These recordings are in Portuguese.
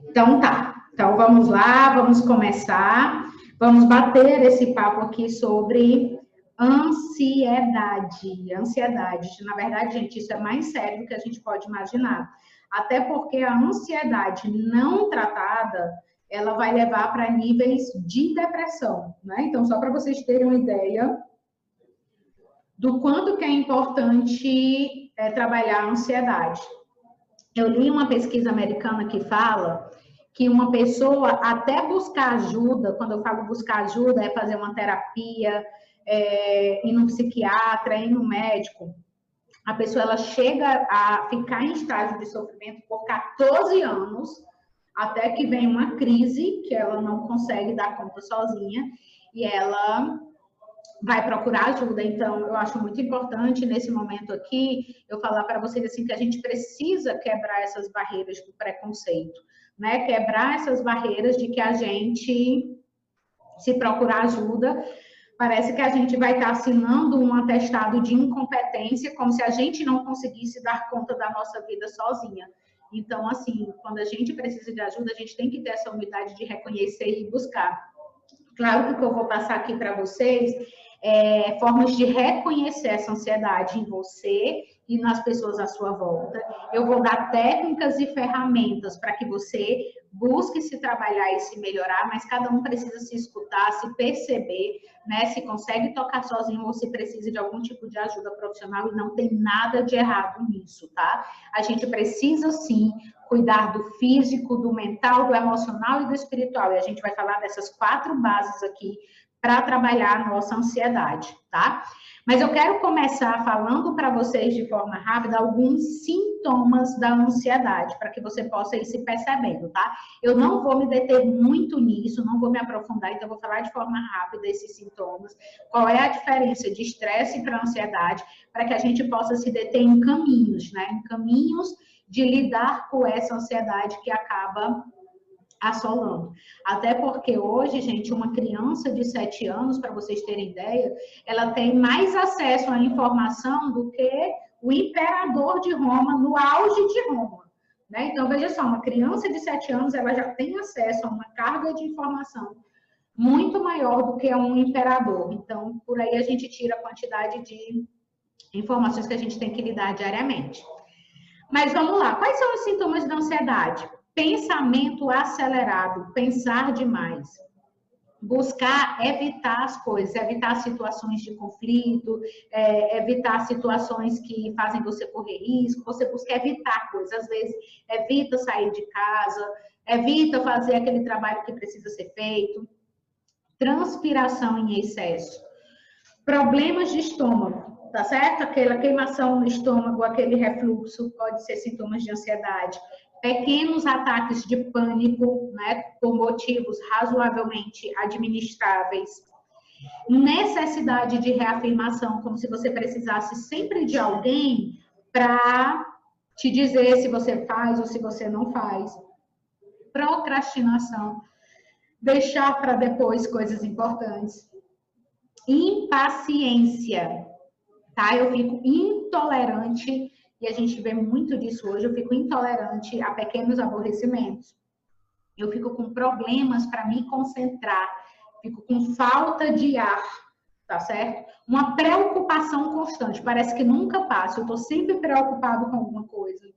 Então tá. Então vamos lá, vamos começar. Vamos bater esse papo aqui sobre ansiedade. Ansiedade. Na verdade, gente, isso é mais sério do que a gente pode imaginar. Até porque a ansiedade não tratada, ela vai levar para níveis de depressão, né? Então, só para vocês terem uma ideia do quanto que é importante trabalhar a ansiedade. Eu li uma pesquisa americana que fala que uma pessoa até buscar ajuda, quando eu falo buscar ajuda, é fazer uma terapia, ir no psiquiatra, ir no médico, a pessoa ela chega a ficar em estágio de sofrimento por 14 anos, até que vem uma crise que ela não consegue dar conta sozinha, e ela vai procurar ajuda. Então, eu acho muito importante nesse momento aqui eu falar para vocês assim que a gente precisa quebrar essas barreiras do preconceito, né? Quebrar essas barreiras de que a gente, se procurar ajuda, parece que a gente vai estar assinando um atestado de incompetência, como se a gente não conseguisse dar conta da nossa vida sozinha. Então, assim, quando a gente precisa de ajuda, a gente tem que ter essa humildade de reconhecer e buscar. Claro que o que eu vou passar aqui para vocês formas de reconhecer essa ansiedade em você e nas pessoas à sua volta. Eu vou dar técnicas e ferramentas para que você busque se trabalhar e se melhorar, mas cada um precisa se escutar, se perceber, né? Se consegue tocar sozinho ou se precisa de algum tipo de ajuda profissional, e não tem nada de errado nisso, tá? A gente precisa sim cuidar do físico, do mental, do emocional e do espiritual. E a gente vai falar dessas 4 bases aqui para trabalhar a nossa ansiedade, tá? Mas eu quero começar falando para vocês de forma rápida alguns sintomas da ansiedade, para que você possa ir se percebendo, tá? Eu não vou me deter muito nisso, não vou me aprofundar, então eu vou falar de forma rápida esses sintomas, qual é a diferença de estresse para ansiedade, para que a gente possa se deter em caminhos, né? Em caminhos de lidar com essa ansiedade que acaba assolando. Até porque hoje, gente, uma criança de 7 anos, para vocês terem ideia, ela tem mais acesso à informação do que o imperador de Roma no auge de Roma, né? Então, veja só, uma criança de 7 anos, ela já tem acesso a uma carga de informação muito maior do que um imperador. Então, por aí a gente tira a quantidade de informações que a gente tem que lidar diariamente. Mas vamos lá, quais são os sintomas da ansiedade? Pensamento acelerado, pensar demais, buscar evitar as coisas, evitar situações de conflito, evitar situações que fazem você correr risco, você busca evitar coisas, às vezes evita sair de casa, evita fazer aquele trabalho que precisa ser feito, transpiração em excesso, problemas de estômago, tá certo? Aquela queimação no estômago, aquele refluxo, pode ser sintomas de ansiedade. Pequenos ataques de pânico, né, por motivos razoavelmente administráveis. Necessidade de reafirmação, como se você precisasse sempre de alguém para te dizer se você faz ou se você não faz. Procrastinação, deixar para depois coisas importantes. Impaciência, tá? Eu fico intolerante, e a gente vê muito disso hoje, eu fico intolerante a pequenos aborrecimentos. Eu fico com problemas para me concentrar, fico com falta de ar, tá certo? Uma preocupação constante, parece que nunca passa, eu tô sempre preocupado com alguma coisa.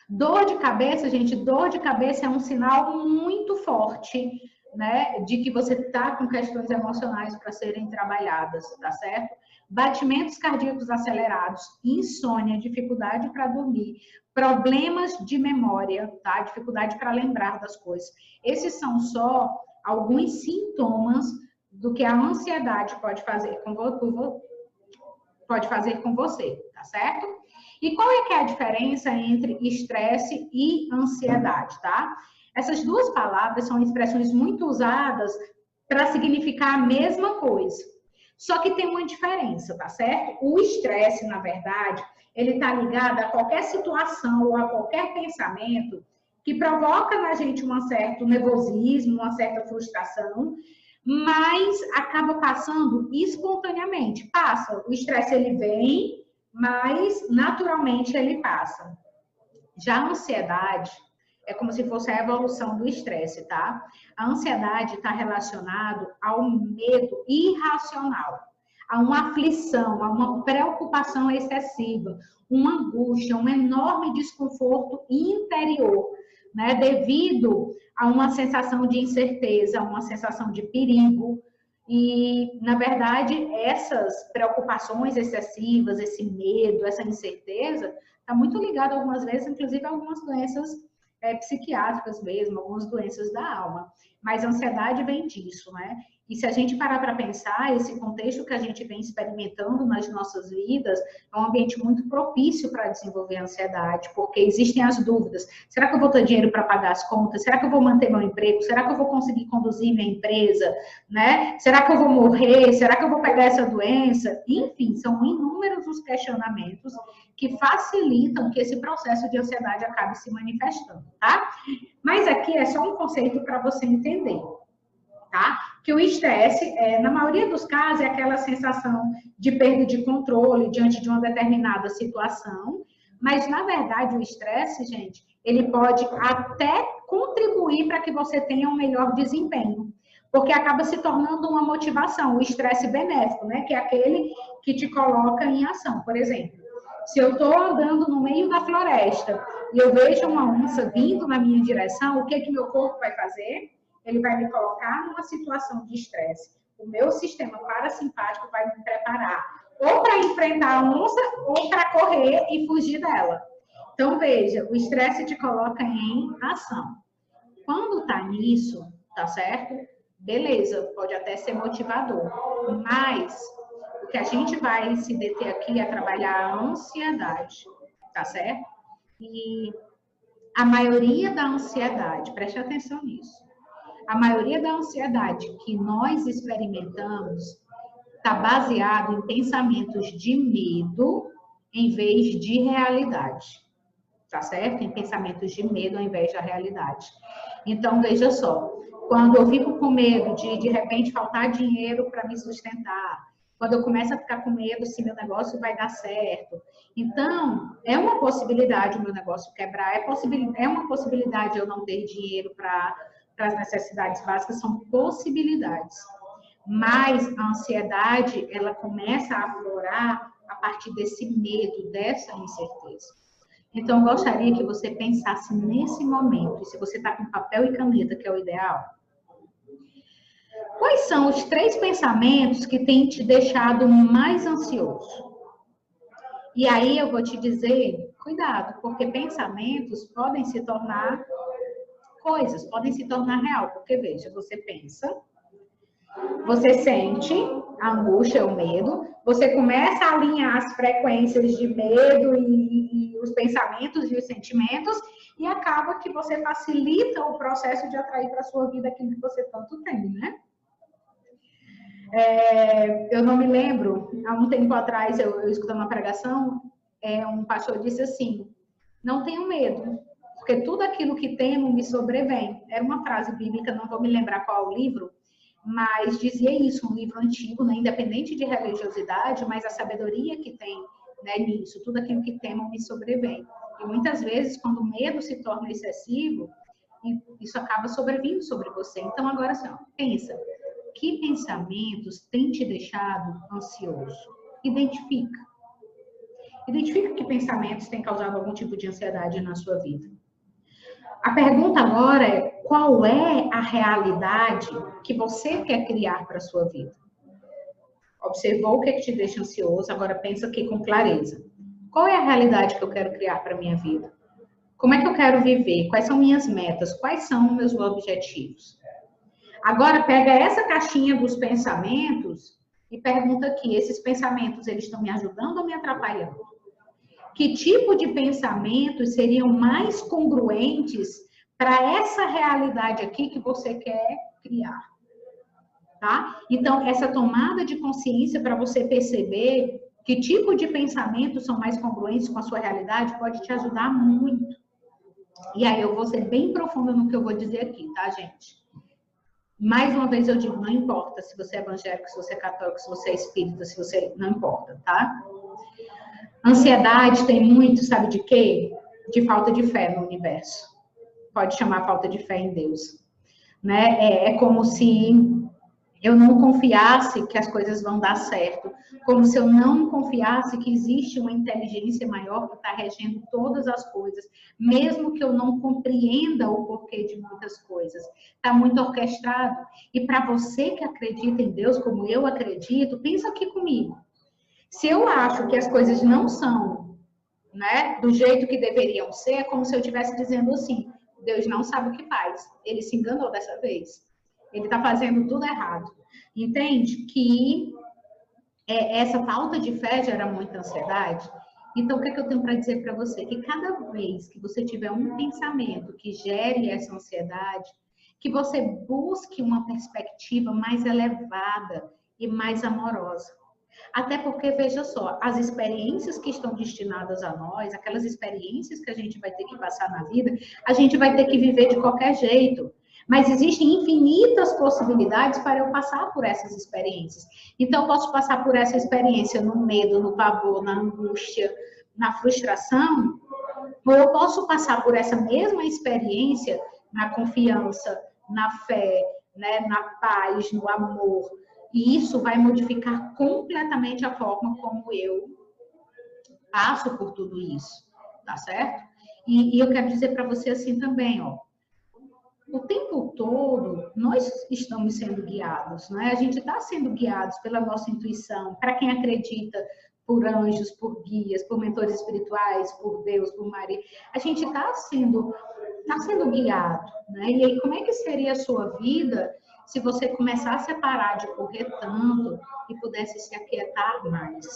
Dor de cabeça, gente, dor de cabeça é um sinal muito forte, né, de que você está com questões emocionais para serem trabalhadas, tá certo? Batimentos cardíacos acelerados, insônia, dificuldade para dormir, problemas de memória, tá? Dificuldade para lembrar das coisas. Esses são só alguns sintomas do que a ansiedade pode fazer com você, tá certo? E qual é que é a diferença entre estresse e ansiedade, tá? Essas duas palavras são expressões muito usadas para significar a mesma coisa. Só que tem uma diferença, tá certo? O estresse, na verdade, ele está ligado a qualquer situação ou a qualquer pensamento que provoca na gente um certo nervosismo, uma certa frustração, mas acaba passando espontaneamente. Passa, o estresse ele vem, mas naturalmente ele passa. Já a ansiedade, É como se fosse a evolução do estresse, tá? A ansiedade está relacionado ao medo irracional, a uma aflição, a uma preocupação excessiva, uma angústia, um enorme desconforto interior, né? Devido a uma sensação de incerteza, uma sensação de perigo. E, na verdade, essas preocupações excessivas, esse medo, essa incerteza, está muito ligado algumas vezes, inclusive, a algumas doenças psiquiátricas mesmo, algumas doenças da alma. Mas a ansiedade vem disso, né? E se a gente parar para pensar, esse contexto que a gente vem experimentando nas nossas vidas é um ambiente muito propício para desenvolver a ansiedade, porque existem as dúvidas. Será que eu vou ter dinheiro para pagar as contas? Será que eu vou manter meu emprego? Será que eu vou conseguir conduzir minha empresa? Né? Será que eu vou morrer? Será que eu vou pegar essa doença? Enfim, são inúmeros os questionamentos que facilitam que esse processo de ansiedade acabe se manifestando, tá? Mas aqui é só um conceito para você entender. Tá? Que o estresse, na maioria dos casos, é aquela sensação de perda de controle diante de uma determinada situação, mas, na verdade, o estresse, gente, ele pode até contribuir para que você tenha um melhor desempenho, porque acaba se tornando uma motivação, o estresse benéfico, né? Que é aquele que te coloca em ação. Por exemplo, se eu estou andando no meio da floresta e eu vejo uma onça vindo na minha direção, o que que meu corpo vai fazer? Ele vai me colocar numa situação de estresse. O meu sistema parasimpático vai me preparar ou para enfrentar a onça ou para correr e fugir dela. Então, veja, o estresse te coloca em ação. Quando tá nisso, tá certo? Beleza, pode até ser motivador. Mas o que a gente vai se deter aqui é trabalhar a ansiedade, tá certo? E a maioria da ansiedade, preste atenção nisso. A maioria da ansiedade que nós experimentamos está baseado em pensamentos de medo em vez de realidade, tá certo? Em pensamentos de medo ao invés da realidade. Então, veja só, quando eu fico com medo de repente, faltar dinheiro para me sustentar, quando eu começo a ficar com medo se meu negócio vai dar certo. Então, é uma possibilidade o meu negócio quebrar, é uma possibilidade eu não ter dinheiro para as necessidades básicas, são possibilidades. Mas a ansiedade, ela começa a aflorar a partir desse medo, dessa incerteza. Então, eu gostaria que você pensasse nesse momento, e se você está com papel e caneta, que é o ideal, quais são os 3 pensamentos que têm te deixado mais ansioso? E aí eu vou te dizer, cuidado, porque pensamentos podem se tornar coisas, podem se tornar real, porque veja, você pensa, você sente a angústia, o medo, você começa a alinhar as frequências de medo e os pensamentos e os sentimentos, e acaba que você facilita o processo de atrair para a sua vida aquilo que você tanto tem, né? Eu não me lembro, há um tempo atrás, eu escutando uma pregação, um pastor disse assim, não tenho medo, porque tudo aquilo que temo me sobrevém. Era uma frase bíblica, não vou me lembrar qual o livro, mas dizia isso, um livro antigo, né, independente de religiosidade, mas a sabedoria que tem, né, nisso, tudo aquilo que temo me sobrevém. E muitas vezes, quando o medo se torna excessivo, isso acaba sobrevindo sobre você. Então, agora assim, ó, pensa, que pensamentos têm te deixado ansioso? Identifica. Identifica que pensamentos têm causado algum tipo de ansiedade na sua vida. A pergunta agora é, qual é a realidade que você quer criar para a sua vida? Observou o que te deixa ansioso, agora pensa aqui com clareza. Qual é a realidade que eu quero criar para a minha vida? Como é que eu quero viver? Quais são minhas metas? Quais são meus objetivos? Agora pega essa caixinha dos pensamentos e pergunta aqui, esses pensamentos, eles estão me ajudando ou me atrapalhando? Que tipo de pensamentos seriam mais congruentes para essa realidade aqui que você quer criar? Tá? Então, essa tomada de consciência para você perceber que tipo de pensamentos são mais congruentes com a sua realidade pode te ajudar muito. E aí eu vou ser bem profunda no que eu vou dizer aqui, tá, gente? Mais uma vez eu digo, não importa se você é evangélico, se você é católico, se você é espírita, se você... Não importa, tá? Ansiedade tem muito, sabe de quê? De falta de fé no universo. pode chamar falta de fé em Deus, né? É como se eu não confiasse que as coisas vão dar certo, como se eu não confiasse que existe uma inteligência maior que está regendo todas as coisas, mesmo que eu não compreenda o porquê de muitas coisas. Está muito orquestrado. E para você que acredita em Deus, como eu acredito, pensa aqui comigo. Se eu acho que as coisas não são, né, do jeito que deveriam ser, é como se eu estivesse dizendo assim, Deus não sabe o que faz, ele se enganou dessa vez. Ele está fazendo tudo errado. Entende? Que essa falta de fé gera muita ansiedade. Então, o que é que eu tenho para dizer para você? Que cada vez que você tiver um pensamento que gere essa ansiedade, que você busque uma perspectiva mais elevada e mais amorosa. Até porque, veja só, as experiências que estão destinadas a nós, aquelas experiências que a gente vai ter que passar na vida, a gente vai ter que viver de qualquer jeito. Mas existem infinitas possibilidades para eu passar por essas experiências. Então, eu posso passar por essa experiência no medo, no pavor, na angústia, na frustração, ou eu posso passar por essa mesma experiência na confiança, na fé, né, na paz, no amor. E isso vai modificar completamente a forma como eu passo por tudo isso, tá certo? E eu quero dizer para você assim também, ó. O tempo todo, nós estamos sendo guiados, né? A gente está sendo guiados pela nossa intuição, para quem acredita, por anjos, por guias, por mentores espirituais, por Deus, por Maria. A gente está sendo guiado, né? E aí, como é que seria a sua vida se você começasse a parar de correr tanto e pudesse se aquietar mais?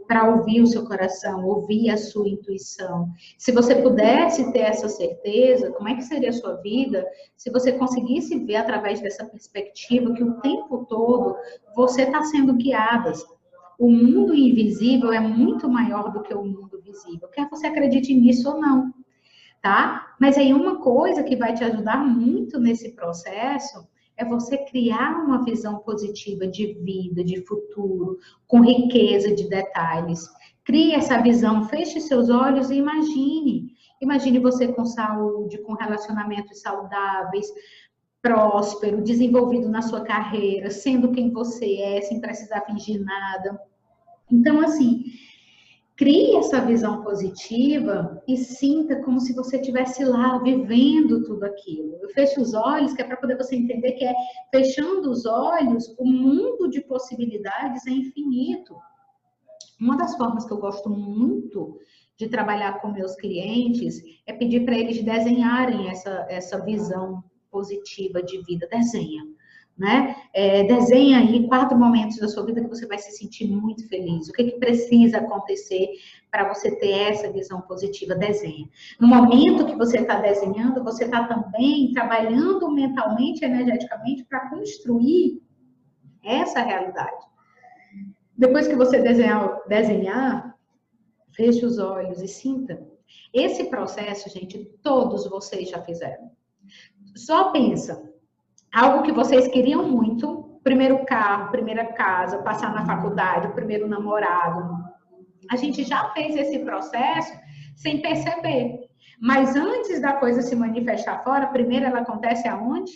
Para ouvir o seu coração, ouvir a sua intuição. Se você pudesse ter essa certeza, como é que seria a sua vida se você conseguisse ver através dessa perspectiva que o tempo todo você está sendo guiada? O mundo invisível é muito maior do que o mundo visível, quer você acredite nisso ou não, tá? Mas aí uma coisa que vai te ajudar muito nesse processo é você criar uma visão positiva de vida, de futuro, com riqueza de detalhes. Crie essa visão, feche seus olhos e imagine. Imagine você com saúde, com relacionamentos saudáveis, próspero, desenvolvido na sua carreira, sendo quem você é, sem precisar fingir nada. Então, assim, crie essa visão positiva e sinta como se você estivesse lá vivendo tudo aquilo. Eu fecho os olhos, que é para poder você entender que fechando os olhos, o mundo de possibilidades é infinito. Uma das formas que eu gosto muito de trabalhar com meus clientes é pedir para eles desenharem essa visão positiva de vida. Desenha. Né? Desenha aí 4 momentos da sua vida que você vai se sentir muito feliz. O que precisa acontecer para você ter essa visão positiva? Desenha. No momento que você está desenhando, você está também trabalhando mentalmente, energeticamente, para construir essa realidade. Depois que você desenhar, feche os olhos e sinta. Esse processo, gente, todos vocês já fizeram. Só pensa. Algo que vocês queriam muito, primeiro carro, primeira casa, passar na faculdade, o primeiro namorado. A gente já fez esse processo sem perceber. Mas antes da coisa se manifestar fora, primeiro ela acontece aonde?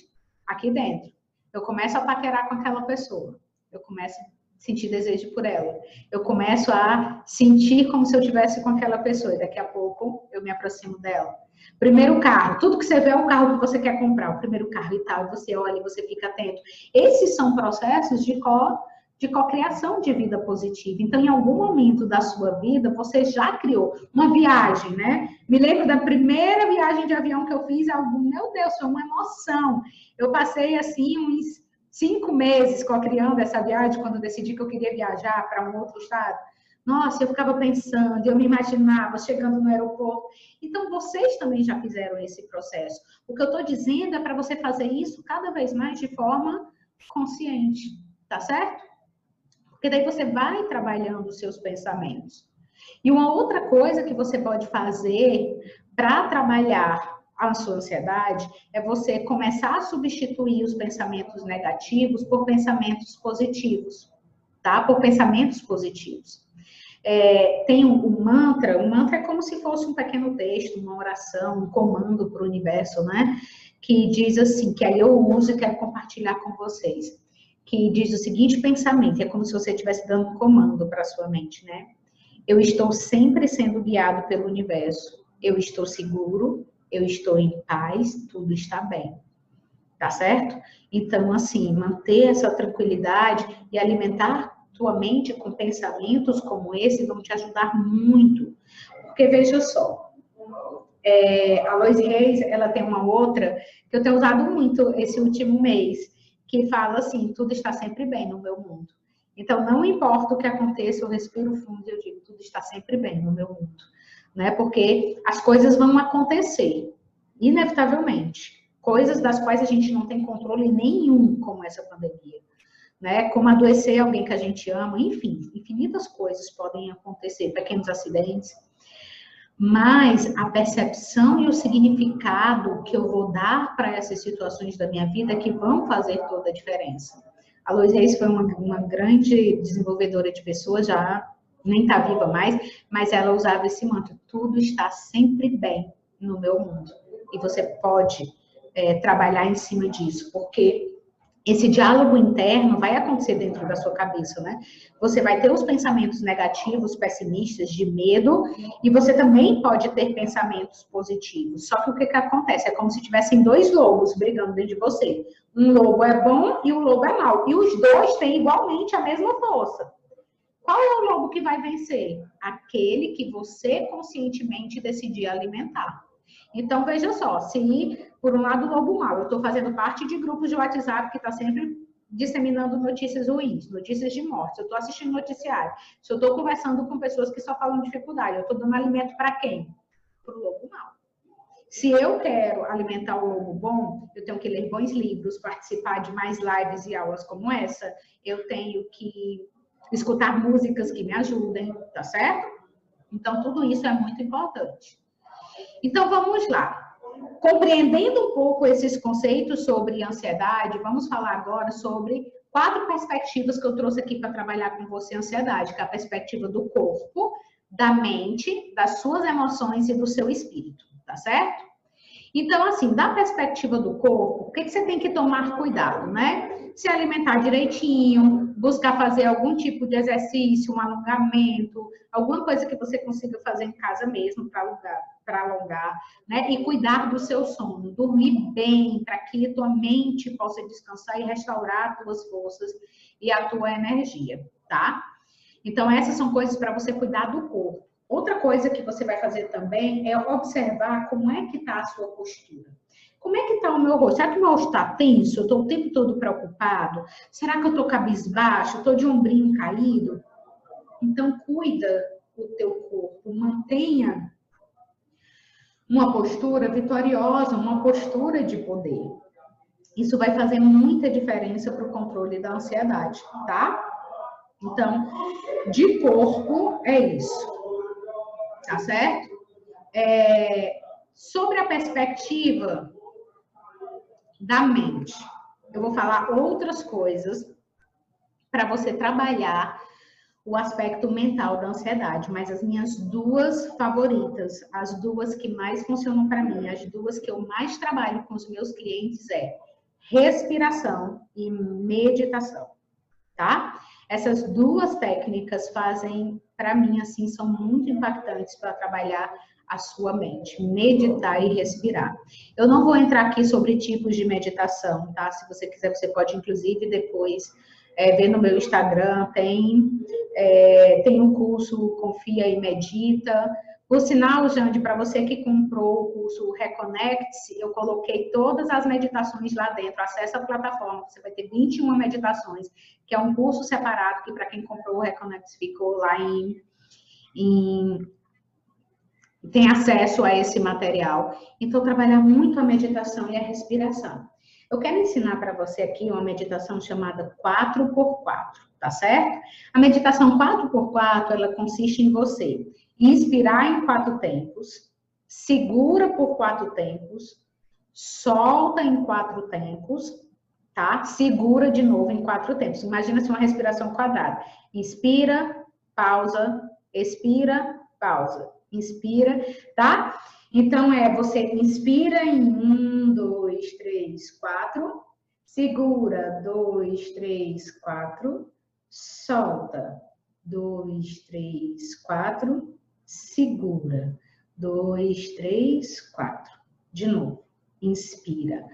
Aqui dentro. Eu começo a paquerar com aquela pessoa. Eu começo a sentir desejo por ela. Eu começo a sentir como se eu estivesse com aquela pessoa. E daqui a pouco eu me aproximo dela. Primeiro carro, tudo que você vê é o carro que você quer comprar, o primeiro carro e tal, você olha e você fica atento. Esses são processos de cocriação de vida positiva. Então, em algum momento da sua vida, você já criou uma viagem, né? Me lembro da primeira viagem de avião que eu fiz, meu Deus, foi uma emoção. Eu passei, assim, uns 5 meses cocriando essa viagem, quando eu decidi que eu queria viajar para um outro estado. Nossa, eu ficava pensando, eu me imaginava chegando no aeroporto. Então, vocês também já fizeram esse processo. O que eu estou dizendo é para você fazer isso cada vez mais de forma consciente, tá certo? Porque daí você vai trabalhando os seus pensamentos. E uma outra coisa que você pode fazer para trabalhar a sua ansiedade é você começar a substituir os pensamentos negativos por pensamentos positivos, tá? Por pensamentos positivos. Tem o mantra é como se fosse um pequeno texto, uma oração, um comando para o universo, né? Que diz assim, que aí eu uso e quero compartilhar com vocês, que diz o seguinte pensamento, é como se você estivesse dando um comando para a sua mente, né? Eu estou sempre sendo guiado pelo universo, eu estou seguro, eu estou em paz, tudo está bem, tá certo? Então, assim, manter essa tranquilidade e alimentar tua mente com pensamentos como esse vão te ajudar muito. Porque, veja só, a Loise Reis, ela tem uma outra que eu tenho usado muito esse último mês, que fala assim, tudo está sempre bem no meu mundo. Então, não importa o que aconteça, eu respiro fundo e eu digo, tudo está sempre bem no meu mundo. Né? Porque as coisas vão acontecer, inevitavelmente. Coisas das quais a gente não tem controle nenhum, como essa pandemia. Né? Como adoecer alguém que a gente ama, enfim, infinitas coisas podem acontecer, pequenos acidentes. Mas a percepção e o significado que eu vou dar para essas situações da minha vida é que vão fazer toda a diferença. A Loise Reis foi uma grande desenvolvedora de pessoas, já nem está viva mais, mas ela usava esse mantra, tudo está sempre bem no meu mundo. E você pode trabalhar em cima disso, porque esse diálogo interno vai acontecer dentro da sua cabeça, né? Você vai ter os pensamentos negativos, pessimistas, de medo, e você também pode ter pensamentos positivos. Só que o que acontece? É como se tivessem dois lobos brigando dentro de você. Um lobo é bom e um lobo é mau. E os dois têm igualmente a mesma força. Qual é o lobo que vai vencer? Aquele que você conscientemente decidir alimentar. Então, veja só, se por um lado o lobo mau, eu estou fazendo parte de grupos de WhatsApp que está sempre disseminando notícias ruins, notícias de morte, se eu estou assistindo noticiário, se eu estou conversando com pessoas que só falam dificuldade, eu estou dando alimento para quem? Para o lobo mau. Se eu quero alimentar o lobo bom, eu tenho que ler bons livros, participar de mais lives e aulas como essa, eu tenho que escutar músicas que me ajudem, tá certo? Então, tudo isso é muito importante. Então, vamos lá. Compreendendo um pouco esses conceitos sobre ansiedade, vamos falar agora sobre 4 perspectivas que eu trouxe aqui para trabalhar com você ansiedade, que é a perspectiva do corpo, da mente, das suas emoções e do seu espírito, tá certo? Então, assim, da perspectiva do corpo, o que você tem que tomar cuidado, né? Se alimentar direitinho, buscar fazer algum tipo de exercício, um alongamento, alguma coisa que você consiga fazer em casa mesmo para alongar, né? E cuidar do seu sono, dormir bem, para que a tua mente possa descansar e restaurar as tuas forças e a tua energia, tá? Então, essas são coisas para você cuidar do corpo. Outra coisa que você vai fazer também é observar como é que está a sua postura. Como é que está o meu rosto? Será que o meu rosto está tenso? Eu estou o tempo todo preocupado? Será que eu estou cabisbaixo? Estou de ombrinho caído? Então, cuida o teu corpo, mantenha uma postura vitoriosa, uma postura de poder. Isso vai fazer muita diferença para o controle da ansiedade, tá? Então, de corpo é isso, tá certo? Sobre a perspectiva da mente, eu vou falar outras coisas para você trabalhar o aspecto mental da ansiedade, mas as minhas 2 favoritas, as 2 que mais funcionam para mim, as 2 que eu mais trabalho com os meus clientes é respiração e meditação, tá? Essas 2 técnicas fazem, para mim, assim, são muito impactantes para trabalhar a sua mente, meditar e respirar. Eu não vou entrar aqui sobre tipos de meditação, tá? Se você quiser, você pode, inclusive, depois ver no meu Instagram, tem um curso Confia e Medita. Por sinal, Jande, para você que comprou o curso Reconnect-se, eu coloquei todas as meditações lá dentro. Acesse a plataforma, você vai ter 21 meditações, que é um curso separado, que para quem comprou o Reconnect ficou lá tem acesso a esse material. Então, trabalhar muito a meditação e a respiração. Eu quero ensinar para você aqui uma meditação chamada 4x4, tá certo? A meditação 4x4, ela consiste em você inspirar em 4 tempos, segura por 4 tempos, solta em 4 tempos, tá? Segura de novo em 4 tempos. Imagina se uma respiração quadrada. Inspira, pausa, expira, pausa. Inspira, tá? Então, você inspira em 1, 2, 3, 4, segura, 2, 3, 4, solta, 2, 3, 4, segura, 2, 3, 4. De novo, inspira,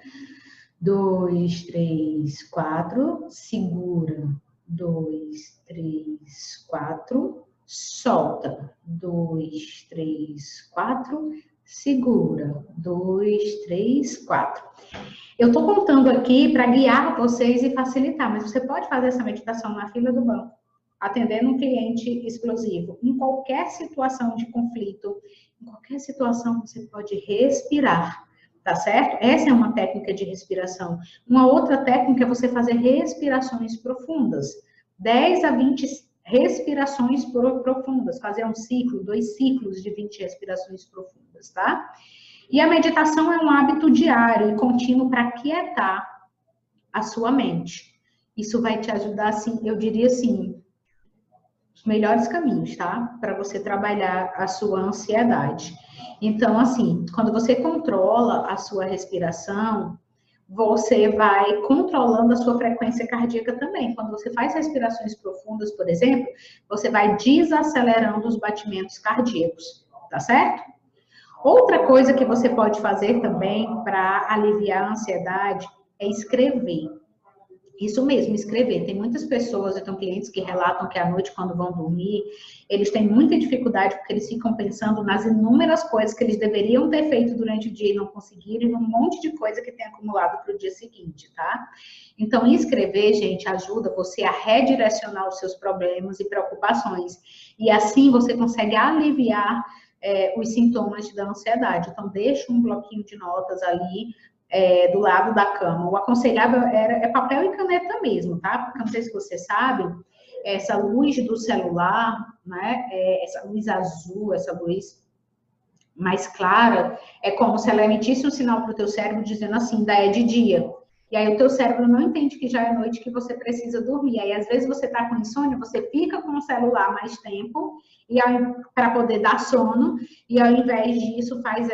2, 3, 4, segura, 2, 3, 4, solta, 2, 3, 4, segura, 2, 3, 4. Eu estou contando aqui para guiar vocês e facilitar, mas você pode fazer essa meditação na fila do banco, atendendo um cliente explosivo. Em qualquer situação de conflito, em qualquer situação, você pode respirar, tá certo? Essa é uma técnica de respiração. Uma outra técnica é você fazer respirações profundas. 10 a 20 respirações profundas. Fazer um ciclo, 2 ciclos de 20 respirações profundas, tá? E a meditação é um hábito diário e contínuo para aquietar a sua mente. Isso vai te ajudar, assim, eu diria assim, os melhores caminhos, tá? Para você trabalhar a sua ansiedade. Então, assim, quando você controla a sua respiração, você vai controlando a sua frequência cardíaca também. Quando você faz respirações profundas, por exemplo, você vai desacelerando os batimentos cardíacos, tá certo? Outra coisa que você pode fazer também para aliviar a ansiedade é escrever. Isso mesmo, escrever. Tem muitas pessoas, eu tenho clientes que relatam que à noite, quando vão dormir, eles têm muita dificuldade porque eles ficam pensando nas inúmeras coisas que eles deveriam ter feito durante o dia e não conseguiram, e um monte de coisa que tem acumulado para o dia seguinte, tá? Então, escrever, gente, ajuda você a redirecionar os seus problemas e preocupações. E assim você consegue aliviar os sintomas da ansiedade. Então, deixa um bloquinho de notas ali, do lado da cama. O aconselhável é papel e caneta mesmo, tá? Porque não sei se você sabe, essa luz do celular, né? Essa luz azul, essa luz mais clara, é como se ela emitisse um sinal para o teu cérebro dizendo assim, ainda é de dia. E aí o teu cérebro não entende que já é noite, que você precisa dormir. Aí às vezes você tá com insônia, você fica com o celular mais tempo e para poder dar sono, e ao invés disso faz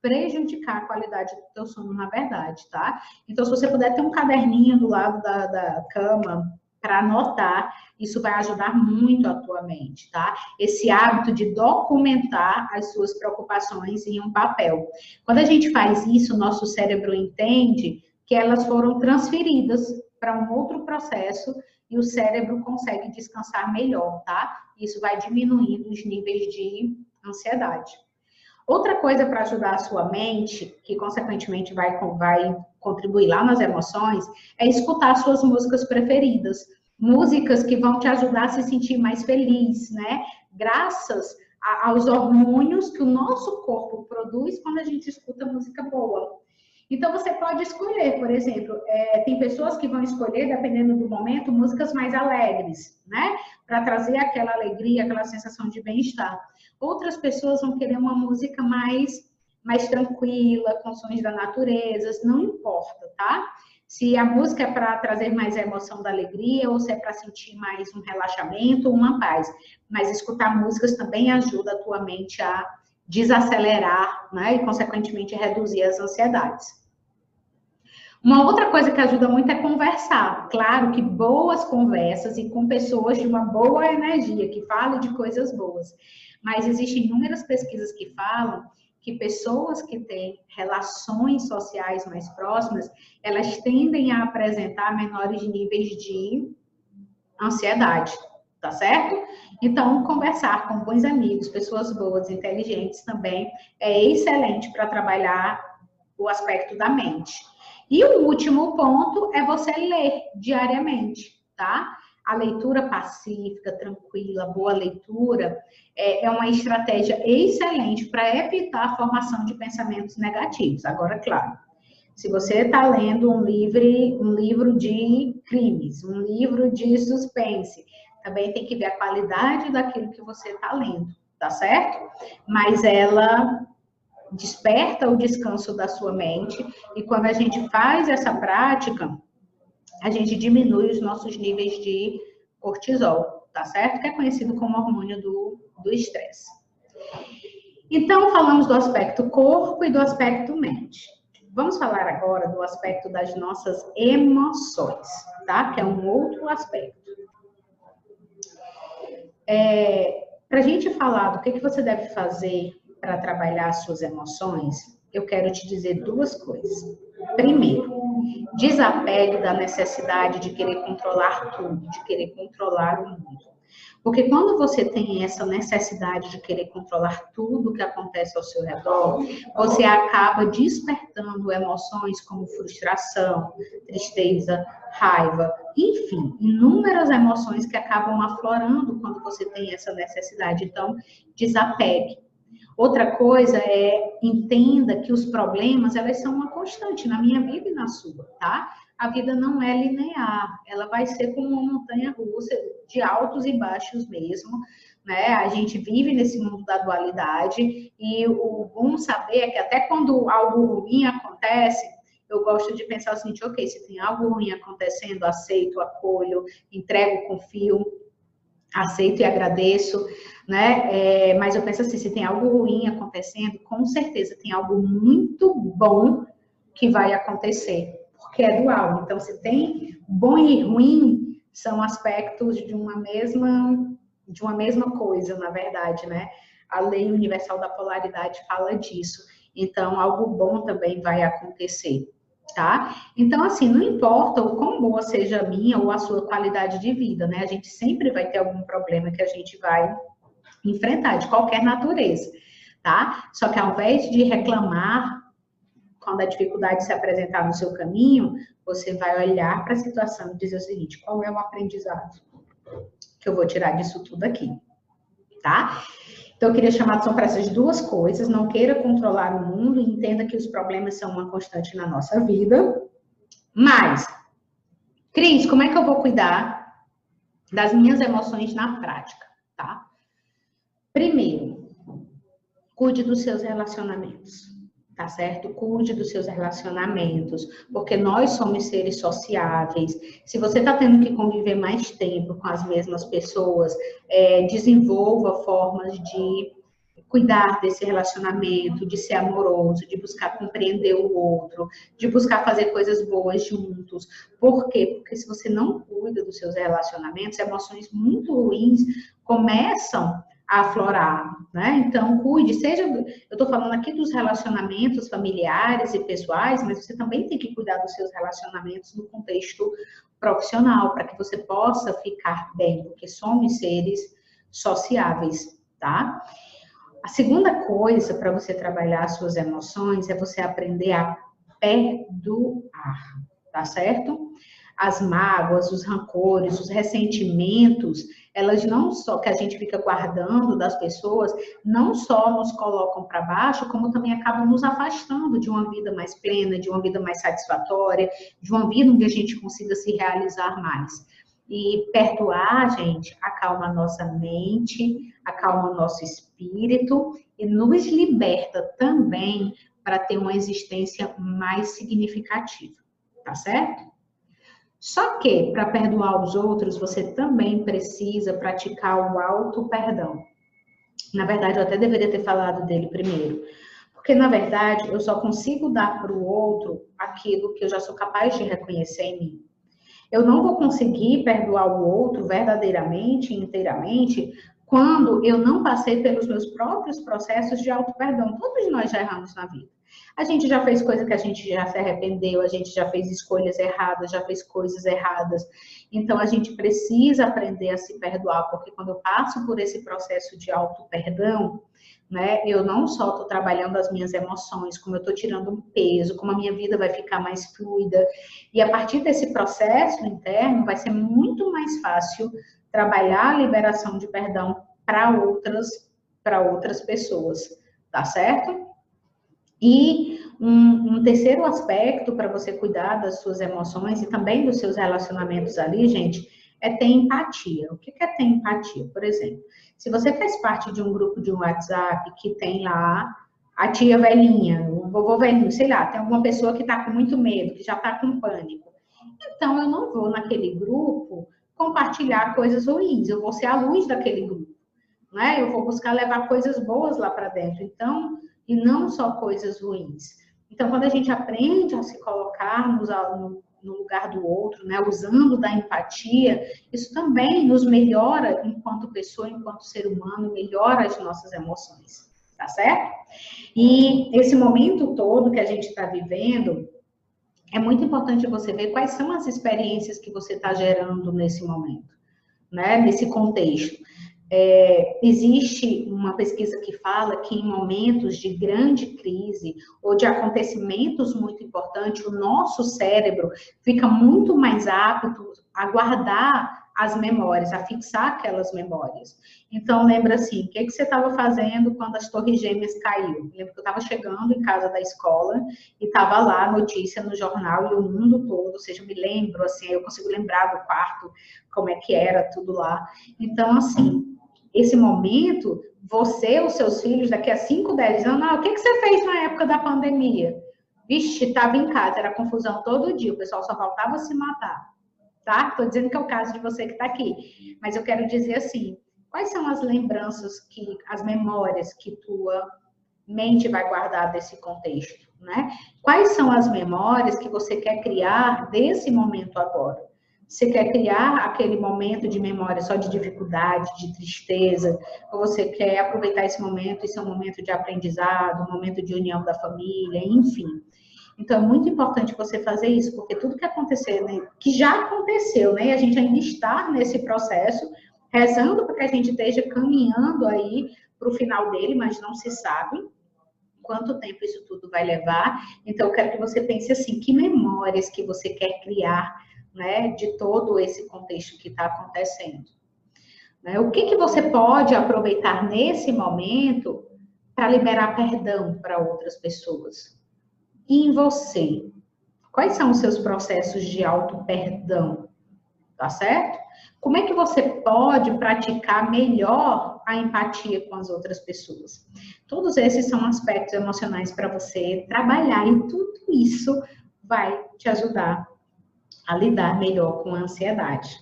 prejudicar a qualidade do teu sono, na verdade, tá? Então, se você puder ter um caderninho do lado da cama para anotar, isso vai ajudar muito a tua mente, tá? Esse hábito de documentar as suas preocupações em um papel. Quando a gente faz isso, o nosso cérebro entende que elas foram transferidas para um outro processo e o cérebro consegue descansar melhor, tá? Isso vai diminuindo os níveis de ansiedade. Outra coisa para ajudar a sua mente, que consequentemente vai contribuir lá nas emoções, é escutar suas músicas preferidas. Músicas que vão te ajudar a se sentir mais feliz, né? Graças aos hormônios que o nosso corpo produz quando a gente escuta música boa. Então, você pode escolher, por exemplo, tem pessoas que vão escolher, dependendo do momento, músicas mais alegres, né? Para trazer aquela alegria, aquela sensação de bem-estar. Outras pessoas vão querer uma música mais tranquila, com sons da natureza, não importa, tá? Se a música é para trazer mais a emoção da alegria, ou se é para sentir mais um relaxamento ou uma paz. Mas escutar músicas também ajuda a tua mente a desacelerar, né? E, consequentemente, reduzir as ansiedades. Uma outra coisa que ajuda muito é conversar. Claro que boas conversas e com pessoas de uma boa energia, que falem de coisas boas. Mas existem inúmeras pesquisas que falam que pessoas que têm relações sociais mais próximas, elas tendem a apresentar menores níveis de ansiedade, tá certo? Então, conversar com bons amigos, pessoas boas, inteligentes também, é excelente para trabalhar o aspecto da mente. E o último ponto é você ler diariamente, tá? A leitura pacífica, tranquila, boa leitura, é uma estratégia excelente para evitar a formação de pensamentos negativos. Agora, claro, se você está lendo um livro de crimes, um livro de suspense, também tem que ver a qualidade daquilo que você está lendo, tá certo? Mas ela desperta o descanso da sua mente, e quando a gente faz essa prática, a gente diminui os nossos níveis de cortisol, tá certo? Que é conhecido como hormônio do estresse. Então, falamos do aspecto corpo e do aspecto mente. Vamos falar agora do aspecto das nossas emoções, tá? Que é um outro aspecto. Para a gente falar do que você deve fazer para trabalhar as suas emoções, eu quero te dizer duas coisas. Primeiro, desapegue da necessidade de querer controlar tudo, de querer controlar o mundo. Porque quando você tem essa necessidade de querer controlar tudo que acontece ao seu redor, você acaba despertando emoções como frustração, tristeza, raiva, enfim, inúmeras emoções que acabam aflorando quando você tem essa necessidade. Então, desapegue. Outra coisa é, entenda que os problemas, elas são uma constante na minha vida e na sua, tá? A vida não é linear, ela vai ser como uma montanha-russa de altos e baixos mesmo, né? A gente vive nesse mundo da dualidade e o bom saber é que até quando algo ruim acontece, eu gosto de pensar o seguinte, ok, se tem algo ruim acontecendo, aceito, acolho, entrego, confio, aceito e agradeço, né? Mas eu penso assim, se tem algo ruim acontecendo, com certeza tem algo muito bom que vai acontecer, porque é dual. Então, se tem bom e ruim, são aspectos de uma mesma coisa, na verdade, né? A lei universal da polaridade fala disso. Então, algo bom também vai acontecer, tá? Então, assim, não importa o quão boa seja a minha ou a sua qualidade de vida, né? A gente sempre vai ter algum problema que a gente vai enfrentar, de qualquer natureza, tá? Só que ao invés de reclamar quando a dificuldade se apresentar no seu caminho, você vai olhar para a situação e dizer o seguinte, qual é o aprendizado que eu vou tirar disso tudo aqui, tá? Então, eu queria chamar a atenção para essas duas coisas. Não queira controlar o mundo e entenda que os problemas são uma constante na nossa vida. Mas, Cris, como é que eu vou cuidar das minhas emoções na prática, tá? Primeiro, cuide dos seus relacionamentos, tá certo? Cuide dos seus relacionamentos, porque nós somos seres sociáveis. Se você está tendo que conviver mais tempo com as mesmas pessoas, desenvolva formas de cuidar desse relacionamento, de ser amoroso, de buscar compreender o outro, de buscar fazer coisas boas juntos. Por quê? Porque se você não cuida dos seus relacionamentos, emoções muito ruins começam a aflorar, né? Então, cuide, eu estou falando aqui dos relacionamentos familiares e pessoais, mas você também tem que cuidar dos seus relacionamentos no contexto profissional, para que você possa ficar bem, porque somos seres sociáveis, tá? A segunda coisa para você trabalhar as suas emoções é você aprender a perdoar, tá certo? As mágoas, os rancores, os ressentimentos, elas não só que a gente fica guardando das pessoas, não só nos colocam para baixo, como também acabam nos afastando de uma vida mais plena, de uma vida mais satisfatória, de uma vida onde a gente consiga se realizar mais. E perdoar, gente, acalma a nossa mente, acalma o nosso espírito e nos liberta também para ter uma existência mais significativa, tá certo? Só que, para perdoar os outros, você também precisa praticar o auto-perdão. Na verdade, eu até deveria ter falado dele primeiro. Porque, na verdade, eu só consigo dar para o outro aquilo que eu já sou capaz de reconhecer em mim. Eu não vou conseguir perdoar o outro verdadeiramente, inteiramente, quando eu não passei pelos meus próprios processos de auto-perdão. Todos nós já erramos na vida. A gente já fez coisa que a gente já se arrependeu, a gente já fez escolhas erradas, já fez coisas erradas. Então, a gente precisa aprender a se perdoar, porque quando eu passo por esse processo de auto-perdão, né, eu não só estou trabalhando as minhas emoções, como eu estou tirando um peso, como a minha vida vai ficar mais fluida. E a partir desse processo interno, vai ser muito mais fácil trabalhar a liberação de perdão para outras pessoas, tá certo? E um terceiro aspecto para você cuidar das suas emoções e também dos seus relacionamentos ali, gente, é ter empatia. O que é ter empatia? Por exemplo, se você faz parte de um grupo de WhatsApp que tem lá a tia velhinha, o vovô velhinho, sei lá, tem alguma pessoa que está com muito medo, que já está com pânico. Então, eu não vou naquele grupo compartilhar coisas ruins, eu vou ser a luz daquele grupo, né? Eu vou buscar levar coisas boas lá para dentro, então, e não só coisas ruins. Então, quando a gente aprende a se colocar no lugar do outro, né, usando da empatia, isso também nos melhora enquanto pessoa, enquanto ser humano, melhora as nossas emoções, tá certo? E esse momento todo que a gente está vivendo, é muito importante você ver quais são as experiências que você está gerando nesse momento, né, nesse contexto. Existe uma pesquisa que fala que em momentos de grande crise ou de acontecimentos muito importantes, o nosso cérebro fica muito mais apto a guardar as memórias, a fixar aquelas memórias. Então, lembra assim, o que você estava fazendo quando as Torres Gêmeas caiu? Lembro que eu estava chegando em casa da escola e estava lá a notícia no jornal e o mundo todo, ou seja, eu me lembro, assim, eu consigo lembrar do quarto, como é que era tudo lá. Então, assim, esse momento, você, os seus filhos, daqui a 5, 10 anos, o que você fez na época da pandemia? Vixe, estava em casa, era confusão todo dia, o pessoal só faltava se matar, tá? Estou dizendo que é o caso de você que está aqui, mas eu quero dizer assim, quais são as lembranças, as memórias que tua mente vai guardar desse contexto, né? Quais são as memórias que você quer criar desse momento agora? Você quer criar aquele momento de memória só de dificuldade, de tristeza, ou você quer aproveitar esse momento e ser um momento de aprendizado, um momento de união da família, enfim. Então, é muito importante você fazer isso, porque tudo que acontecer, né, que já aconteceu, né, e a gente ainda está nesse processo, rezando para que a gente esteja caminhando aí para o final dele, mas não se sabe quanto tempo isso tudo vai levar. Então, eu quero que você pense assim, que memórias que você quer criar, né, de todo esse contexto que está acontecendo. Né? O que você pode aproveitar nesse momento para liberar perdão para outras pessoas? E em você? Quais são os seus processos de auto-perdão? Tá certo? Como é que você pode praticar melhor a empatia com as outras pessoas? Todos esses são aspectos emocionais para você trabalhar e tudo isso vai te ajudar a lidar melhor com a ansiedade.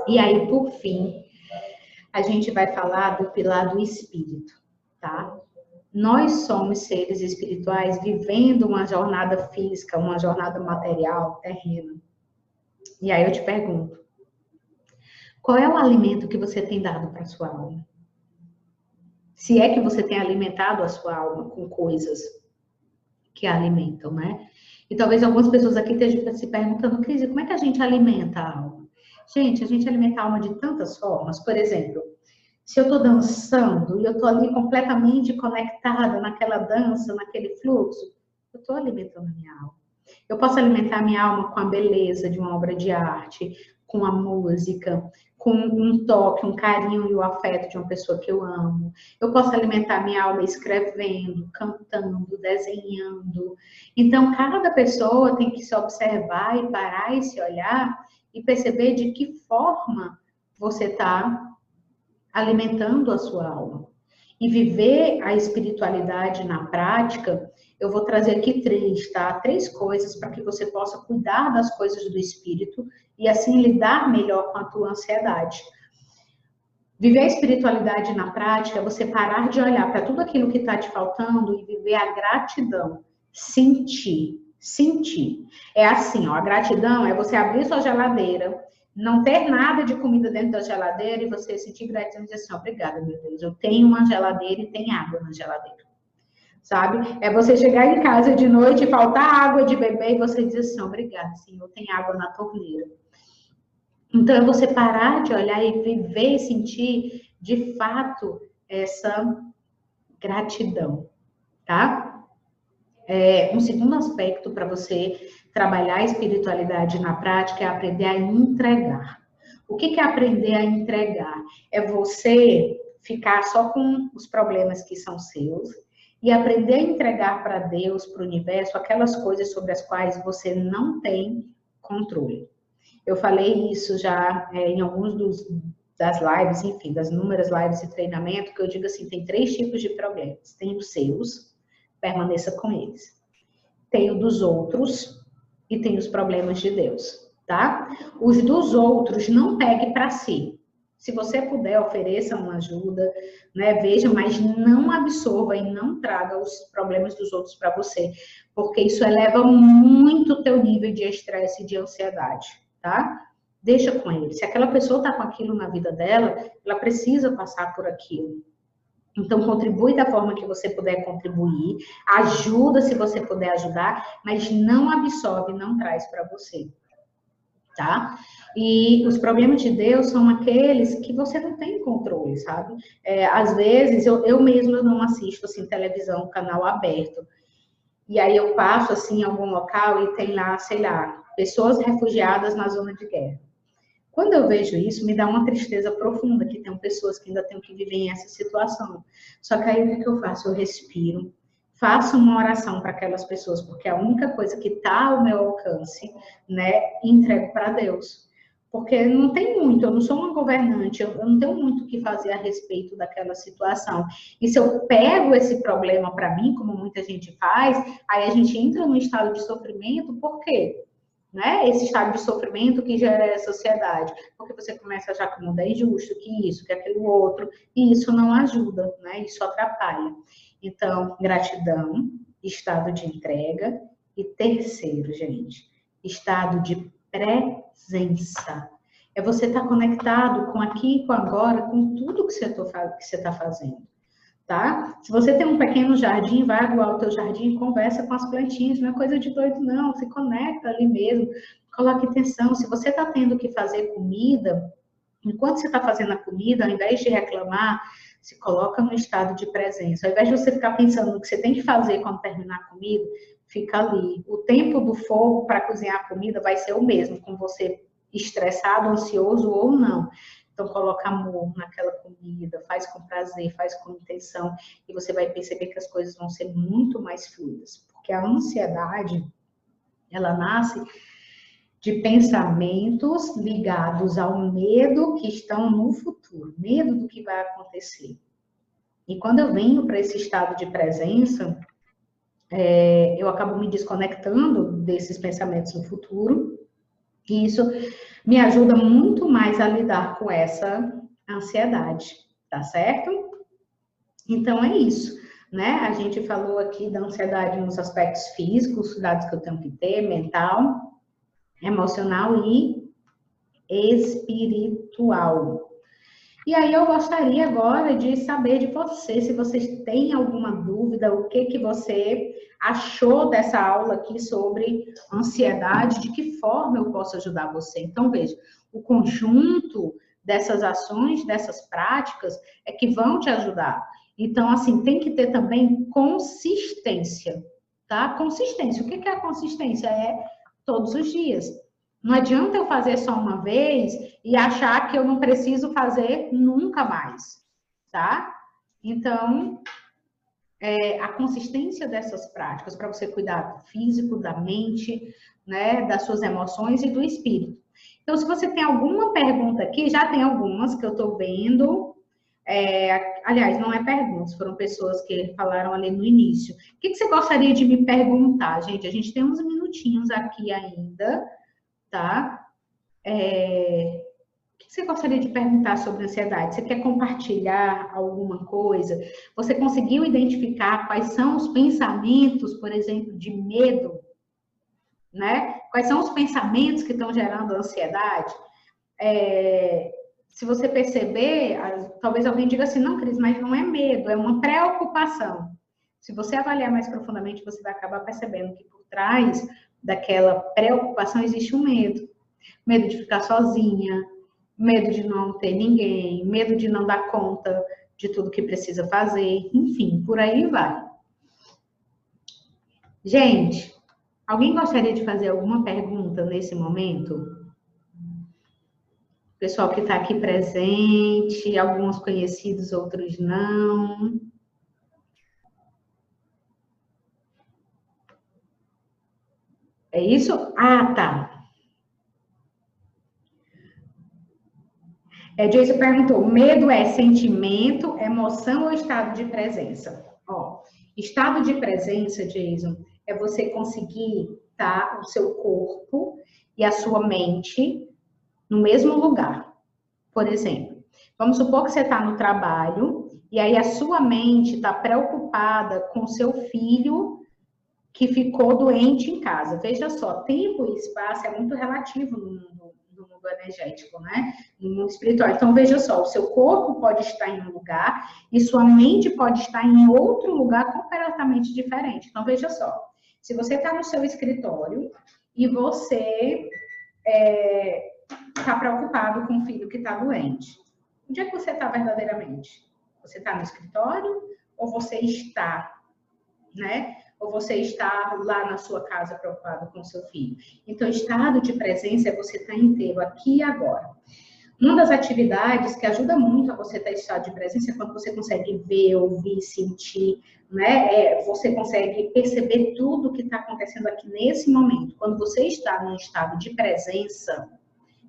E aí, por fim, a gente vai falar do pilar do espírito, tá? Nós somos seres espirituais vivendo uma jornada física, uma jornada material, terrena. E aí eu te pergunto, qual é o alimento que você tem dado para a sua alma? Se é que você tem alimentado a sua alma com coisas que a alimentam, né? E talvez algumas pessoas aqui estejam se perguntando, Cris, como é que a gente alimenta a alma? Gente, a gente alimenta a alma de tantas formas. Por exemplo, se eu estou dançando e eu estou ali completamente conectada naquela dança, naquele fluxo, eu estou alimentando a minha alma. Eu posso alimentar a minha alma com a beleza de uma obra de arte, com a música, com um toque, um carinho e o afeto de uma pessoa que eu amo. Eu posso alimentar a minha alma escrevendo, cantando, desenhando. Então, cada pessoa tem que se observar e parar e se olhar e perceber de que forma você está alimentando a sua alma. E viver a espiritualidade na prática, eu vou trazer aqui 3, tá? 3 coisas para que você possa cuidar das coisas do espírito e assim lidar melhor com a tua ansiedade. Viver a espiritualidade na prática é você parar de olhar para tudo aquilo que está te faltando e viver a gratidão. Sentir. É assim, ó, a gratidão é você abrir sua geladeira, não ter nada de comida dentro da geladeira e você sentir gratidão e dizer assim, obrigada, meu Deus, eu tenho uma geladeira e tem água na geladeira. Sabe? É você chegar em casa de noite e faltar água de beber e você dizer assim, obrigada, Senhor, tem água na torneira. Então, é você parar de olhar e viver e sentir, de fato, essa gratidão, tá? Um segundo aspecto para você trabalhar a espiritualidade na prática é aprender a entregar. O que é aprender a entregar? É você ficar só com os problemas que são seus e aprender a entregar para Deus, para o universo, aquelas coisas sobre as quais você não tem controle. Eu falei isso já em alguns das lives, enfim, das inúmeras lives de treinamento, que eu digo assim, tem 3 tipos de problemas. Tem os seus, permaneça com eles. Tem o dos outros e tem os problemas de Deus. tá? Os dos outros não pegue para si. Se você puder, ofereça uma ajuda, né? Veja, mas não absorva e não traga os problemas dos outros para você, porque isso eleva muito o teu nível de estresse e de ansiedade, tá? Deixa com ele. Se aquela pessoa está com aquilo na vida dela, ela precisa passar por aquilo. Então, contribui da forma que você puder contribuir, ajuda se você puder ajudar, mas não absorve, não traz para você, tá? E os problemas de Deus são aqueles que você não tem controle, sabe? Às vezes, eu mesma não assisto, assim, televisão, canal aberto. E aí eu passo, assim, em algum local e tem lá, sei lá, pessoas refugiadas na zona de guerra. Quando eu vejo isso, me dá uma tristeza profunda, que tem pessoas que ainda têm que viver em essa situação. Só que aí o que eu faço? Eu respiro, faço uma oração para aquelas pessoas, porque é a única coisa que está ao meu alcance, né, entrego para Deus. Porque não tem muito, eu não sou uma governante, eu não tenho muito o que fazer a respeito daquela situação. E se eu pego esse problema para mim, como muita gente faz, aí a gente entra num estado de sofrimento, por quê? Né? Esse estado de sofrimento que gera essa sociedade, porque você começa a achar que o mundo é injusto, que isso, que aquilo outro, e isso não ajuda, né? Isso atrapalha. Então, gratidão, estado de entrega, e terceiro, gente, estado de presença. É você estar conectado com aqui, com agora, com tudo que você está fazendo. Tá? Se você tem um pequeno jardim, vai aguar o teu jardim e conversa com as plantinhas, não é coisa de doido não, se conecta ali mesmo, coloque atenção. Se você está tendo que fazer comida, enquanto você está fazendo a comida, ao invés de reclamar, se coloca no estado de presença. Ao invés de você ficar pensando no que você tem que fazer quando terminar a comida, fica ali. O tempo do fogo para cozinhar a comida vai ser o mesmo, com você estressado, ansioso ou não. Então, coloca amor naquela comida, faz com prazer, faz com intenção, e você vai perceber que as coisas vão ser muito mais fluidas. Porque a ansiedade, ela nasce de pensamentos ligados ao medo que estão no futuro, medo do que vai acontecer. E quando eu venho para esse estado de presença, eu acabo me desconectando desses pensamentos no futuro, e isso me ajuda muito mais a lidar com essa ansiedade, tá certo? Então é isso, né? A gente falou aqui da ansiedade nos aspectos físicos, cuidados que eu tenho que ter, mental, emocional e espiritual. E aí eu gostaria agora de saber de você, se vocês têm alguma dúvida, o que você achou dessa aula aqui sobre ansiedade, de que forma eu posso ajudar você. Então, veja, o conjunto dessas ações, dessas práticas, é que vão te ajudar. Então, assim, tem que ter também consistência, tá? Consistência. O que é a consistência? É todos os dias. Não adianta eu fazer só uma vez e achar que eu não preciso fazer nunca mais, tá? Então, a consistência dessas práticas para você cuidar do físico, da mente, né, das suas emoções e do espírito. Então, se você tem alguma pergunta aqui, já tem algumas que eu estou vendo. Aliás, não é perguntas, foram pessoas que falaram ali no início. O que você gostaria de me perguntar, gente? A gente tem uns minutinhos aqui ainda, tá? O que você gostaria de perguntar sobre ansiedade? Você quer compartilhar alguma coisa? Você conseguiu identificar quais são os pensamentos, por exemplo, de medo, né? Quais são os pensamentos que estão gerando ansiedade? Se você perceber, talvez alguém diga assim, não, Cris, mas não é medo, é uma preocupação. Se você avaliar mais profundamente, você vai acabar percebendo que por trás daquela preocupação existe um medo. Medo de ficar sozinha, medo de não ter ninguém, medo de não dar conta de tudo que precisa fazer, enfim, por aí vai. Gente, alguém gostaria de fazer alguma pergunta nesse momento? Pessoal que está aqui presente, alguns conhecidos, outros não. É isso? Ah, tá. Jason perguntou, medo é sentimento, emoção ou estado de presença? Ó, estado de presença, Jason, é você conseguir tá o seu corpo e a sua mente no mesmo lugar. Por exemplo, vamos supor que você está no trabalho e aí a sua mente está preocupada com o seu filho que ficou doente em casa. Veja só, tempo e espaço é muito relativo no mundo energético, né? No mundo espiritual. Então, veja só, o seu corpo pode estar em um lugar e sua mente pode estar em outro lugar completamente diferente. Então, veja só, se você está no seu escritório e você está preocupado com o filho que está doente, onde é que você está verdadeiramente? Você está no escritório ou você está, né? Ou você está lá na sua casa preocupado com o seu filho? Então, estado de presença é você estar inteiro aqui e agora. Uma das atividades que ajuda muito a você estar em estado de presença é quando você consegue ver, ouvir, sentir, né? Você consegue perceber tudo o que está acontecendo aqui nesse momento. Quando você está num estado de presença,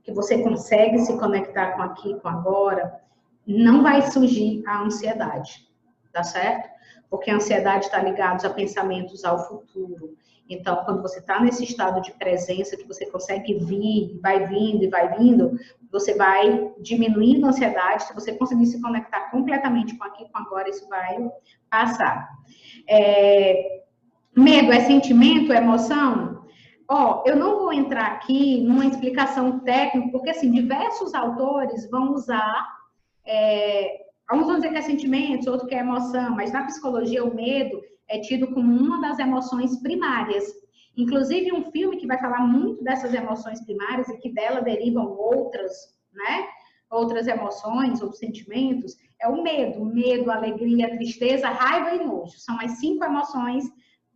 que você consegue se conectar com aqui, com agora, não vai surgir a ansiedade, tá certo? Porque a ansiedade está ligada a pensamentos ao futuro. Então, quando você está nesse estado de presença, que você consegue vir, vai vindo e vai vindo, você vai diminuindo a ansiedade. Se você conseguir se conectar completamente com aqui, com agora, isso vai passar. Medo é sentimento, é emoção? Eu não vou entrar aqui numa explicação técnica, porque, assim, diversos autores vão usar... Alguns vão dizer que é sentimentos, outros que é emoção, mas na psicologia o medo é tido como uma das emoções primárias. Inclusive um filme que vai falar muito dessas emoções primárias e que dela derivam outras, né? Outras emoções, outros sentimentos, é o medo. Medo, alegria, tristeza, raiva e nojo. São as 5 emoções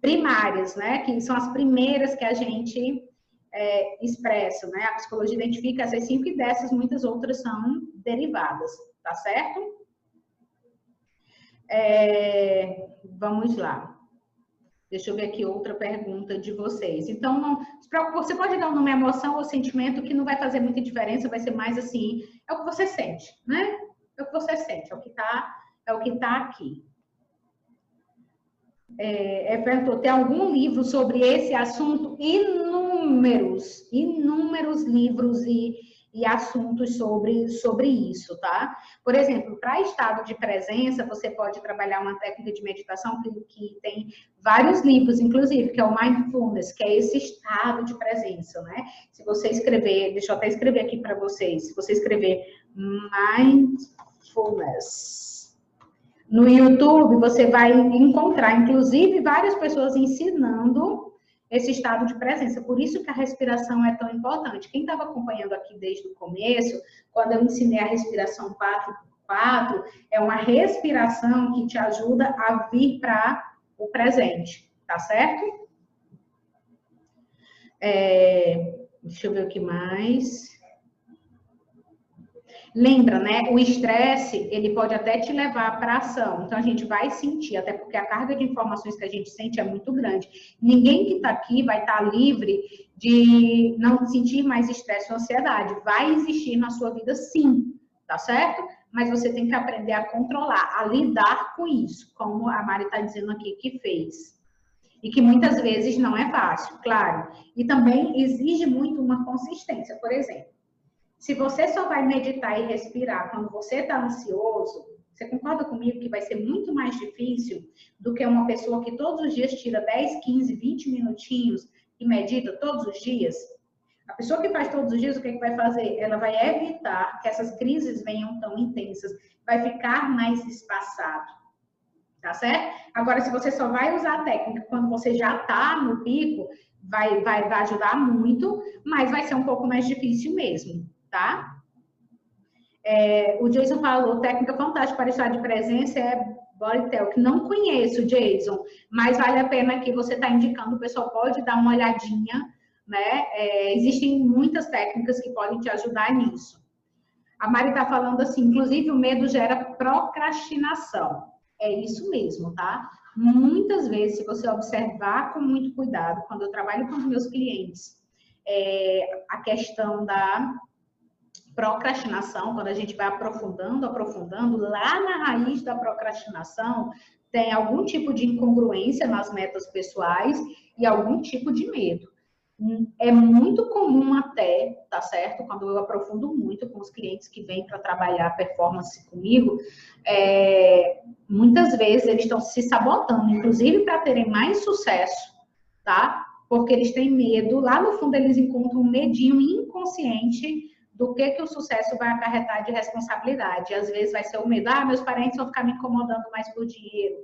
primárias, né? Que são as primeiras que a gente expressa, né? A psicologia identifica essas 5 e dessas muitas outras são derivadas, tá certo? Vamos lá. Deixa eu ver aqui outra pergunta de vocês. Então, não se preocupe, você pode dar um nome à emoção ou sentimento que não vai fazer muita diferença, vai ser mais assim, é o que você sente, né? É o que você sente, é o que tá aqui. Perguntou, tem algum livro sobre esse assunto? Inúmeros livros e assuntos sobre isso, tá? Por exemplo, para estado de presença, você pode trabalhar uma técnica de meditação que tem vários livros, inclusive, que é o Mindfulness, que é esse estado de presença, né? Se você escrever, deixa eu até escrever aqui para vocês, se você escrever Mindfulness no YouTube, você vai encontrar, inclusive, várias pessoas ensinando esse estado de presença. Por isso que a respiração é tão importante. Quem estava acompanhando aqui desde o começo, quando eu ensinei a respiração 4x4, é uma respiração que te ajuda a vir para o presente, tá certo? Deixa eu ver o que mais. Lembra, né? O estresse, ele pode até te levar para ação. Então, a gente vai sentir, até porque a carga de informações que a gente sente é muito grande. Ninguém que está aqui vai estar livre de não sentir mais estresse ou ansiedade. Vai existir na sua vida, sim, tá certo? Mas você tem que aprender a controlar, a lidar com isso, como a Mari está dizendo aqui que fez. E que muitas vezes não é fácil, claro. E também exige muito uma consistência. Por exemplo, se você só vai meditar e respirar quando você está ansioso, você concorda comigo que vai ser muito mais difícil do que uma pessoa que todos os dias tira 10, 15, 20 minutinhos e medita todos os dias? A pessoa que faz todos os dias, o que é que vai fazer? Ela vai evitar que essas crises venham tão intensas, vai ficar mais espaçado, tá certo? Agora, se você só vai usar a técnica quando você já está no pico, vai ajudar muito, mas vai ser um pouco mais difícil mesmo. Tá? O Jason falou, técnica fantástica para estar de presença é Bodytalk. Não conheço, Jason, mas vale a pena que você está indicando, o pessoal pode dar uma olhadinha, né? Existem muitas técnicas que podem te ajudar nisso. A Mari está falando assim, inclusive o medo gera procrastinação. É isso mesmo, tá? Muitas vezes, se você observar com muito cuidado, quando eu trabalho com os meus clientes, a questão da procrastinação, quando a gente vai aprofundando, lá na raiz da procrastinação tem algum tipo de incongruência nas metas pessoais e algum tipo de medo. É muito comum até, tá certo? Quando eu aprofundo muito com os clientes que vêm para trabalhar performance comigo, muitas vezes eles estão se sabotando, inclusive para terem mais sucesso, tá? Porque eles têm medo, lá no fundo eles encontram um medinho inconsciente do que o sucesso vai acarretar de responsabilidade. E às vezes vai ser o medo, meus parentes vão ficar me incomodando mais por dinheiro,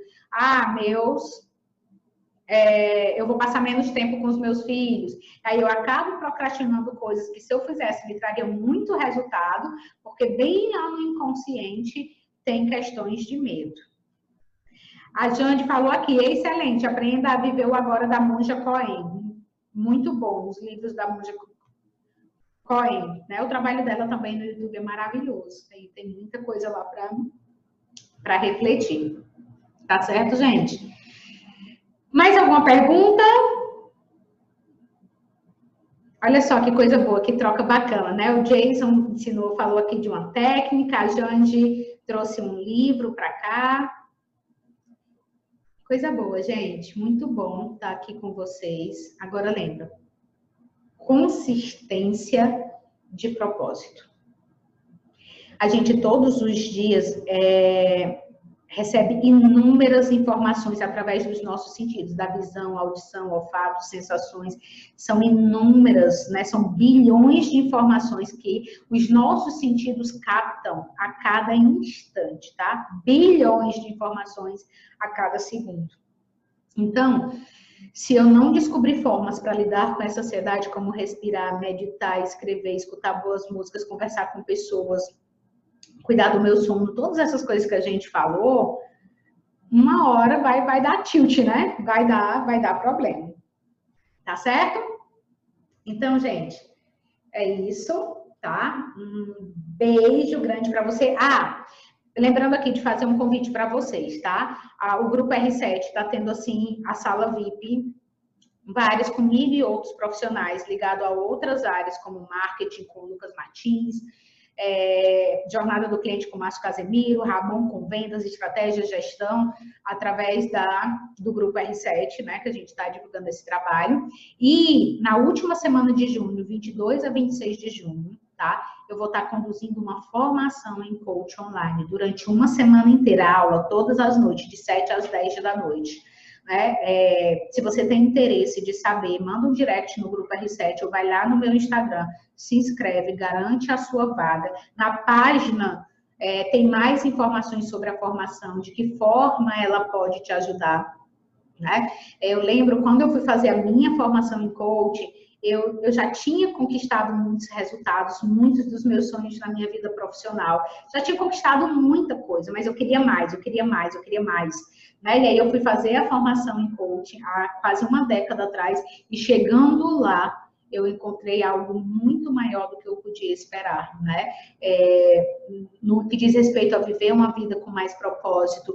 eu vou passar menos tempo com os meus filhos. Aí eu acabo procrastinando coisas que, se eu fizesse, me trariam muito resultado, porque bem lá no inconsciente tem questões de medo. A Jande falou aqui, excelente, aprenda a viver o agora da Monja Cohen. Muito bom, os livros da Monja Cohen, né? O trabalho dela também no YouTube é maravilhoso. Tem muita coisa lá para refletir. Tá certo, gente? Mais alguma pergunta? Olha só que coisa boa, que troca bacana, né? O Jason ensinou, falou aqui de uma técnica, a Jande trouxe um livro para cá. Coisa boa, gente. Muito bom estar aqui com vocês. Agora lembra, consistência de propósito. A gente todos os dias recebe inúmeras informações através dos nossos sentidos, da visão, audição, olfato, sensações. São inúmeras, né? São bilhões de informações que os nossos sentidos captam a cada instante, tá? Bilhões de informações a cada segundo. Então, se eu não descobrir formas para lidar com essa ansiedade, como respirar, meditar, escrever, escutar boas músicas, conversar com pessoas, cuidar do meu sono, todas essas coisas que a gente falou, uma hora vai dar tilt, né? Vai dar problema. Tá certo? Então, gente, é isso, tá? Um beijo grande para você. Lembrando aqui de fazer um convite para vocês, tá? O Grupo R7 está tendo, assim, a sala VIP, vários comigo e outros profissionais ligados a outras áreas, como marketing com o Lucas Martins, jornada do cliente com o Márcio Casemiro, Ramon com vendas, estratégia, gestão, através do Grupo R7, né, que a gente está divulgando esse trabalho. E na última semana de junho, 22 a 26 de junho, tá? Eu vou estar conduzindo uma formação em coach online durante uma semana inteira, aula todas as noites, de 7 às 10 da noite. Né? Se você tem interesse de saber, manda um direct no Grupo R7 ou vai lá no meu Instagram, se inscreve, garante a sua vaga. Na página tem mais informações sobre a formação, de que forma ela pode te ajudar. Né? Eu lembro quando eu fui fazer a minha formação em coaching, eu já tinha conquistado muitos resultados, muitos dos meus sonhos na minha vida profissional. Já tinha conquistado muita coisa, mas eu queria mais, eu queria mais, eu queria mais. Né? E aí eu fui fazer a formação em coaching há quase uma década atrás, e chegando lá, eu encontrei algo muito maior do que eu podia esperar, né? No que diz respeito a viver uma vida com mais propósito,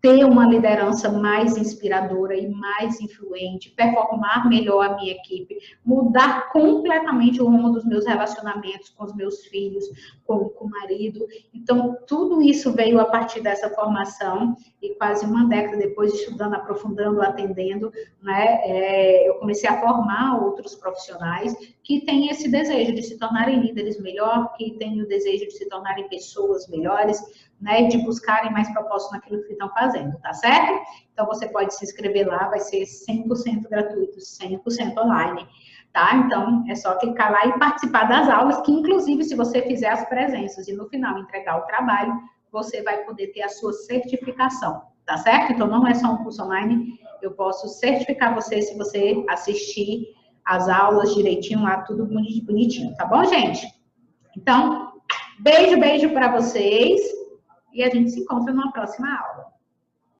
ter uma liderança mais inspiradora e mais influente, performar melhor a minha equipe, mudar completamente o rumo dos meus relacionamentos com os meus filhos, com o marido. Então, tudo isso veio a partir dessa formação, e quase uma década depois, estudando, aprofundando, atendendo, né, eu comecei a formar outros profissionais que têm esse desejo de se tornarem líderes melhor, que têm o desejo de se tornarem pessoas melhores, né, de buscarem mais propósito naquilo que estão fazendo, tá certo? Então, você pode se inscrever lá, vai ser 100% gratuito, 100% online, tá? Então, é só clicar lá e participar das aulas, que inclusive, se você fizer as presenças e no final entregar o trabalho, você vai poder ter a sua certificação, tá certo? Então, não é só um curso online, eu posso certificar você se você assistir as aulas direitinho lá, tudo bonitinho, tá bom, gente? Então, beijo para vocês. E a gente se encontra numa próxima aula.